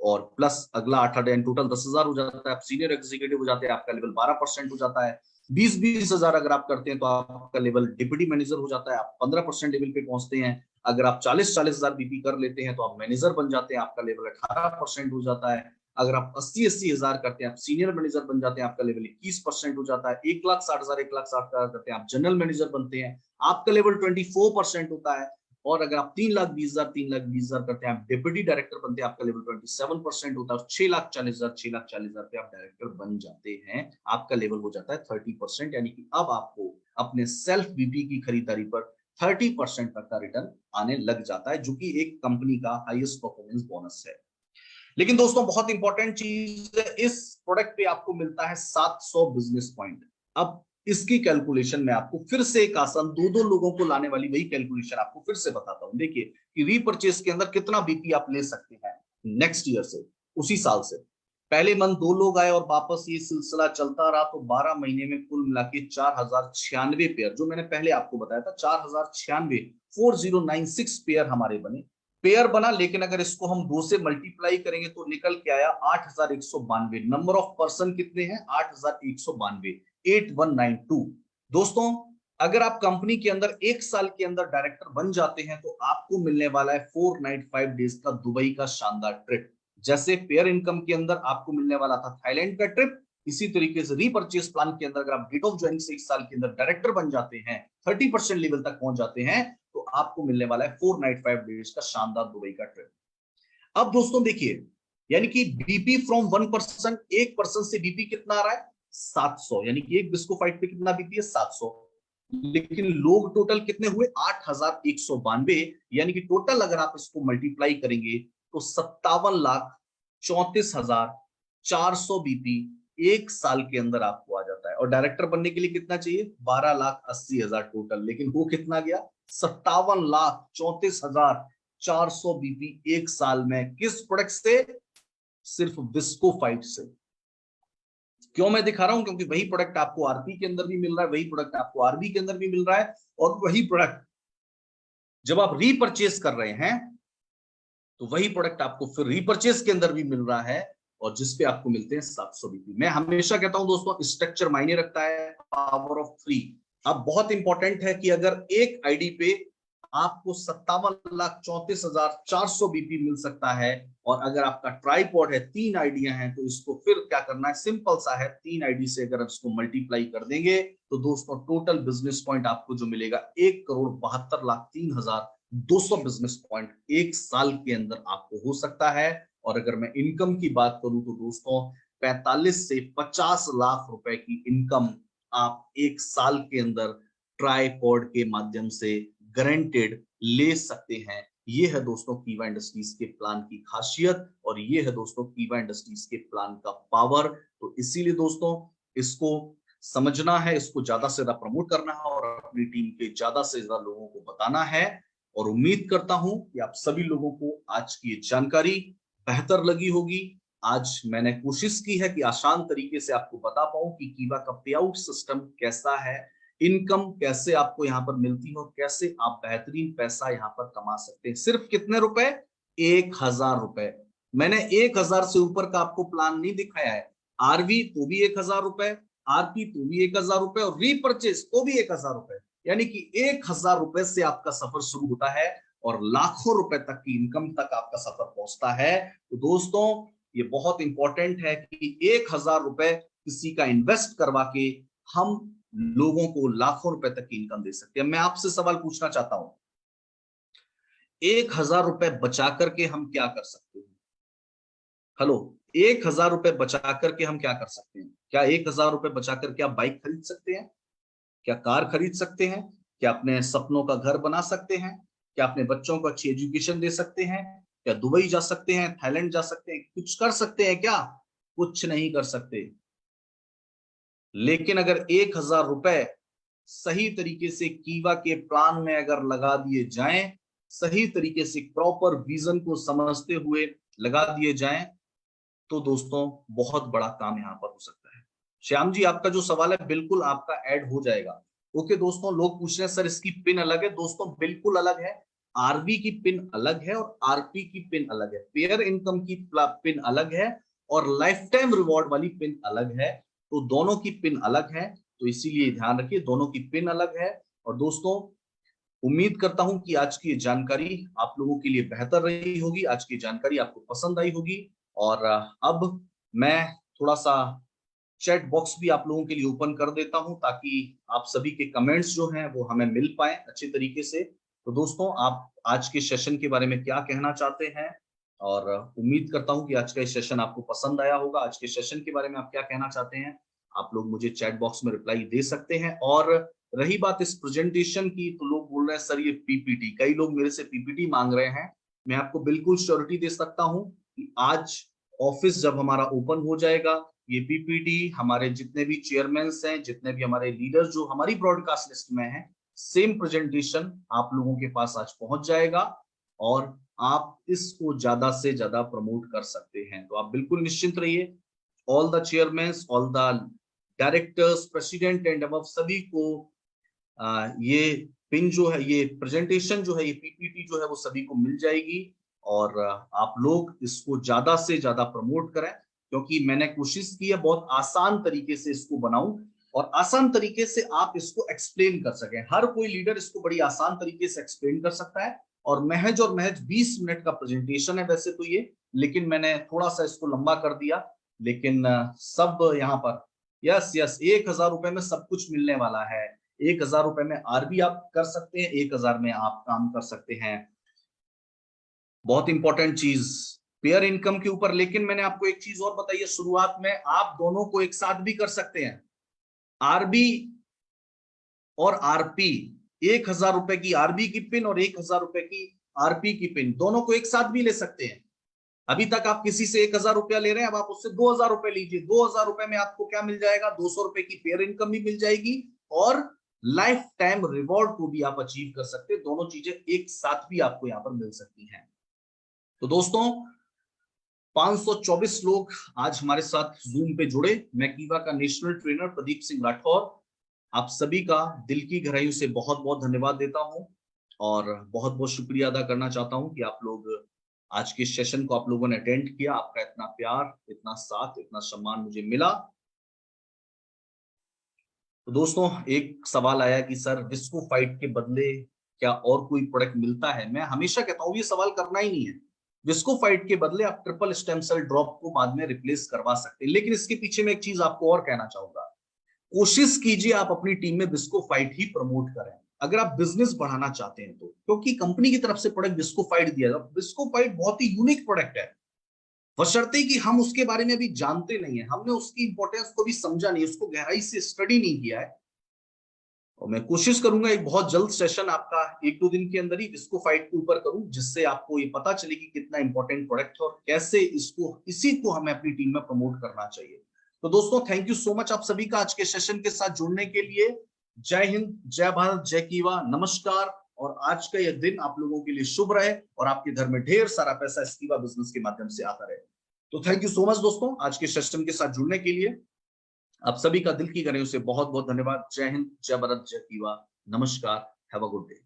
और प्लस अगला 8 टोटल 10,000 हो जाता है, आप सीनियर एग्जीक्यूटिव हो जाते हैं, आपका लेवल 12% हो जाता है। 20,000 अगर आप करते हैं तो आपका लेवल डिप्टी मैनेजर हो जाता है, आप 15% लेवल पे पहुंचते हैं। अगर आप 40,000 बीपी कर लेते हैं तो आप मैनेजर बन जाते हैं, आपका लेवल 18% हो जाता है। अगर आप 80,000 करते हैं आप सीनियर मैनेजर बन जाते हैं, आपका लेवल 21% हो जाता है। 1,60,000 1,60,000 करते हैं आप जनरल मैनेजर बनते हैं, आपका लेवल 24% होता है। और अगर आप 3,20,000 करते हैं आप डिप्टी डायरेक्टर बनते हैं, आपका लेवल 27% होता है। 6,40,000 पे आप डायरेक्टर बन जाते हैं, आपका लेवल हो जाता है 30%। यानी कि अब आपको अपने सेल्फ बीपी की खरीदारी पर 30% तक का रिटर्न आने लग जाता है, जो कि एक कंपनी का हाईएस्ट परफॉर्मेंस बोनस है। लेकिन दोस्तों बहुत इंपॉर्टेंट चीज है, इस प्रोडक्ट पे आपको मिलता है 700 बिजनेस पॉइंट। अब इसकी कैलकुलेशन में आपको फिर से एक आसान 2-2 लोगों को लाने वाली वही कैलकुलेशन आपको फिर से बताता हूं। देखिए कि रीपर्चेज के अंदर कितना बीपी आप ले सकते हैं नेक्स्ट ईयर से, उसी साल से। पहले मंथ 2 लोग आए और वापस ये सिलसिला चलता रहा, तो 12 महीने में कुल मिला के 4,096 पेयर, जो मैंने पहले आपको बताया था 4,096 4096 पेयर हमारे बने, पेयर बना। लेकिन अगर इसको हम 2 से मल्टीप्लाई करेंगे तो निकल के आया 8,192। नंबर ऑफ पर्सन कितने हैं? 8,192, 8192। दोस्तों अगर आप कंपनी के अंदर 1 साल के अंदर डायरेक्टर बन जाते हैं तो आपको मिलने वाला है 4 नाइट 5 डेज का दुबई का शानदार ट्रिप। जैसे पेयर इनकम के अंदर आपको मिलने वाला था थाईलैंड का ट्रिप, इसी तरीके से रीपर्चेस प्लान के अंदर अगर आप डेट ऑफ ज्वाइनिंग से 1 साल के अंदर डायरेक्टर बन जाते हैं, 30% लेवल तक पहुंच जाते हैं, तो आपको मिलने वाला है 4 नाइट 5 डेज का शानदार दुबई का ट्रिप। अब दोस्तों देखिए, यानी कि बीपी फ्रॉम 1%, 1% से बीपी कितना आ रहा है 700, यानी कि एक बिस्को फाइट पे कितना बीपी है 700। लेकिन लोग टोटल कितने हुए 8192, यानी कि टोटल अगर आप इसको मल्टीप्लाई करेंगे तो 57,34,400 बीपी 1 साल के अंदर आपको आ जाता है। और डायरेक्टर बनने के लिए कितना चाहिए 12,80,000 टोटल, लेकिन वो कितना गया 57,34,400 बीपी 1 साल में। किस प्रोडक्ट से? सिर्फ बिस्को फाइट से। क्यों मैं दिखा रहा हूं? क्योंकि वही प्रोडक्ट आपको आरपी के अंदर भी मिल रहा है, वही प्रोडक्ट आपको आरबी के अंदर भी मिल रहा है, और वही प्रोडक्ट जब आप रीपरचेस कर रहे हैं तो वही प्रोडक्ट आपको फिर रीपरचेस के अंदर भी मिल रहा है, और जिसपे आपको मिलते हैं 700 बीपी। मैं हमेशा कहता हूं दोस्तों स्ट्रक्चर मायने रखता है, पावर ऑफ 3। अब बहुत इंपॉर्टेंट है कि अगर एक आईडी पे आपको 57,34,400 बीपी मिल सकता है, और अगर आपका ट्राइपॉड है 3 आईडियां हैं, तो इसको फिर क्या करना है, सिंपल सा है, 3 आईडी से अगर इसको मल्टीप्लाई कर देंगे तो दोस्तों टोटल बिजनेस पॉइंट आपको जो मिलेगा 1,72,03,200 बिजनेस पॉइंट 1 साल के अंदर आपको हो सकता है। और अगर मैं इनकम की बात करूं तो दोस्तों 45 से 50 लाख रुपए की इनकम आप 1 साल के अंदर ट्राइपॉड के माध्यम से गारंटेड ले सकते हैं। ये है दोस्तों कीवा इंडस्ट्रीज के प्लान की खासियत, और ये है दोस्तों कीवा इंडस्ट्रीज के प्लान का पावर। तो इसीलिए दोस्तों इसको समझना है, इसको ज्यादा से ज्यादा प्रमोट करना है, और अपनी टीम के ज्यादा से ज्यादा लोगों को बताना है। और उम्मीद करता हूं कि आप सभी लोगों को आज की ये जानकारी बेहतर लगी होगी। आज मैंने कोशिश की है कि आसान तरीके से आपको बता पाऊं कि कीवा का पे आउट सिस्टम कैसा है, इनकम कैसे आपको यहाँ पर मिलती है, और कैसे आप बेहतरीन पैसा यहाँ पर कमा सकते हैं। सिर्फ कितने रुपए? 1,000 रुपए। मैंने 1,000 से ऊपर का आपको प्लान नहीं दिखाया है। आरवी तो भी 1,000 रुपए, आरपी तो भी 1,000 रुपए, और रीपर्चेस तो भी 1,000 रुपए। यानी कि 1,000 रुपए से आपका सफर शुरू होता है और लाखों रुपए तक की इनकम तक आपका सफर पहुंचता है। तो दोस्तों ये बहुत इंपॉर्टेंट है कि 1,000 रुपए किसी का इन्वेस्ट करवा के हम लोगों को लाखों रुपए तक की इनकम दे सकते हैं। मैं आपसे सवाल पूछना चाहता हूं, 1,000 रुपए बचा करके हम क्या कर सकते हैं? हेलो, 1,000 रुपए बचा करके हम क्या कर सकते हैं? क्या 1,000 रुपए बचा करके आप बाइक खरीद सकते हैं? क्या कार खरीद सकते हैं? क्या अपने सपनों का घर बना सकते हैं? क्या अपने बच्चों को अच्छी एजुकेशन दे सकते हैं? क्या दुबई जा सकते हैं, थाईलैंड जा सकते हैं? कुछ कर सकते हैं क्या? कुछ नहीं कर सकते। लेकिन अगर 1,000 रुपए सही तरीके से कीवा के प्लान में अगर लगा दिए जाएं, सही तरीके से प्रॉपर विजन को समझते हुए लगा दिए जाएं, तो दोस्तों बहुत बड़ा काम यहां पर हो सकता है। श्याम जी आपका जो सवाल है बिल्कुल आपका ऐड हो जाएगा। ओके दोस्तों, लोग पूछ रहे हैं सर इसकी पिन अलग है। दोस्तों बिल्कुल अलग है। आरबी की पिन अलग है और आरपी की पिन अलग है। पेयर इनकम की पिन अलग है और लाइफ टाइम रिवॉर्ड वाली पिन अलग है। तो दोनों की पिन अलग है, तो इसीलिए ध्यान रखिए दोनों की पिन अलग है। और दोस्तों उम्मीद करता हूं कि आज की जानकारी आप लोगों के लिए बेहतर रही होगी, आज की जानकारी आपको पसंद आई होगी। और अब मैं थोड़ा सा चैट बॉक्स भी आप लोगों के लिए ओपन कर देता हूं, ताकि आप सभी के कमेंट्स जो हैं वो हमें मिल पाए अच्छे तरीके से। तो दोस्तों आप आज के सेशन के बारे में क्या कहना चाहते हैं? और उम्मीद करता हूं कि आज का सेशन आपको पसंद आया होगा। आज के सेशन के बारे में आप क्या कहना चाहते हैं? आप लोग मुझे चैट बॉक्स में रिप्लाई दे सकते हैं। और रही बात इस प्रेजेंटेशन की, तो लोग बोल रहे हैं सर ये पीपीटी, कई लोग मेरे से पीपीटी मांग रहे हैं। मैं आपको बिल्कुल श्योरिटी दे सकता हूं कि आज ऑफिस जब हमारा ओपन हो जाएगा, ये पीपीटी हमारे जितने भी चेयरमैन हैं, जितने भी हमारे लीडर जो हमारी ब्रॉडकास्ट लिस्ट में हैं, सेम प्रेजेंटेशन आप लोगों के पास आज पहुंच जाएगा, और आप इसको ज्यादा से ज्यादा प्रमोट कर सकते हैं। तो आप बिल्कुल निश्चिंत रहिए। All the chairman, all the directors, president and अब सभी को ये पिन जो है, ये प्रेजेंटेशन जो है, ये पीपीटी जो है वो सभी को मिल जाएगी। और आप लोग इसको ज्यादा से ज्यादा प्रमोट करें, क्योंकि मैंने कोशिश की है बहुत आसान तरीके से इसको बनाऊं, और आसान तरीके से आप इसको एक्सप्लेन कर सकें। हर कोई लीडर इसको बड़ी आसान तरीके से एक्सप्लेन कर सकता है, और महज 20 मिनट का प्रेजेंटेशन है वैसे तो ये, लेकिन मैंने थोड़ा सा इसको लंबा कर दिया। लेकिन सब यहाँ पर यस 1000 रुपए में सब कुछ मिलने वाला है। 1000 रुपए में आरबी आप कर सकते हैं, 1000 में आप काम कर सकते हैं। बहुत इंपॉर्टेंट चीज पेयर इनकम के ऊपर। लेकिन मैंने आपको एक चीज और बताई है शुरुआत में, आप दोनों को एक साथ भी कर सकते हैं। आरबी और आरपी, 1000 रुपए की आरबी की पिन और 1000 रुपए की आरपी की पिन, दोनों को एक साथ भी ले सकते हैं। अभी तक आप किसी से 1000 रुपया ले रहे हैं, अब आप उससे 2000 रुपए लीजिए। 2000 रुपए में आपको क्या मिल जाएगा, 200 रुपए की पेयर इनकम भी मिल जाएगी और लाइफ टाइम रिवॉर्ड को भी आप अचीव कर सकते हैं। दोनों चीजें एक साथ भी आपको यहां पर मिल सकती हैं। तो दोस्तों 524 लोग आज हमारे साथ जूम पे जुड़े। मैं कीवा का नेशनल ट्रेनर प्रदीप सिंह राठौर आप सभी का दिल की गहराइयों से बहुत बहुत धन्यवाद देता हूं और बहुत बहुत शुक्रिया अदा करना चाहता हूं कि आप लोग आज के सेशन को आप लोगों ने अटेंड किया। आपका इतना प्यार, इतना साथ, इतना सम्मान मुझे मिला। तो दोस्तों एक सवाल आया कि सर विस्को फाइट के बदले क्या और कोई प्रोडक्ट मिलता है? मैं हमेशा कहता हूं ये सवाल करना ही नहीं है। विस्को फाइट के बदले आप ट्रिपल स्टेम सेल ड्रॉप को बाद में रिप्लेस करवा सकते हैं, लेकिन इसके पीछे मैं एक चीज आपको और कहना चाहूंगा। कोशिश कीजिए आप अपनी टीम में विस्को फाइट ही प्रमोट करें अगर आप बिजनेस बढ़ाना चाहते हैं तो, क्योंकि कंपनी की तरफ से प्रोडक्ट विस्को फाइट दिया जाए। विस्को फाइट बहुत ही यूनिक प्रोडक्ट है, बशर्ते कि हम उसके बारे में अभी जानते नहीं है, हमने उसकी इंपॉर्टेंस को भी समझा नहीं, उसको गहराई से स्टडी नहीं किया है। और मैं कोशिश करूंगा एक बहुत जल्द सेशन आपका 1-2 दिन के अंदर ही विस्को फाइट के ऊपर करूं, जिससे आपको ये पता चले कि कितना इंपॉर्टेंट प्रोडक्ट है और कैसे इसी को हमें अपनी टीम में प्रमोट करना चाहिए। तो दोस्तों थैंक यू सो मच आप सभी का आज के सेशन के साथ जुड़ने के लिए। जय हिंद, जय भारत, जय कीवा, नमस्कार। और आज का यह दिन आप लोगों के लिए शुभ रहे और आपके घर में ढेर सारा पैसा इस कीवा बिजनेस के माध्यम से आता रहे। तो थैंक यू सो मच दोस्तों आज के सेशन के साथ जुड़ने के लिए। आप सभी का दिल की गहराइयों से बहुत बहुत धन्यवाद। जय हिंद, जय भारत, जय कीवा, नमस्कार, हैव अ गुड डे।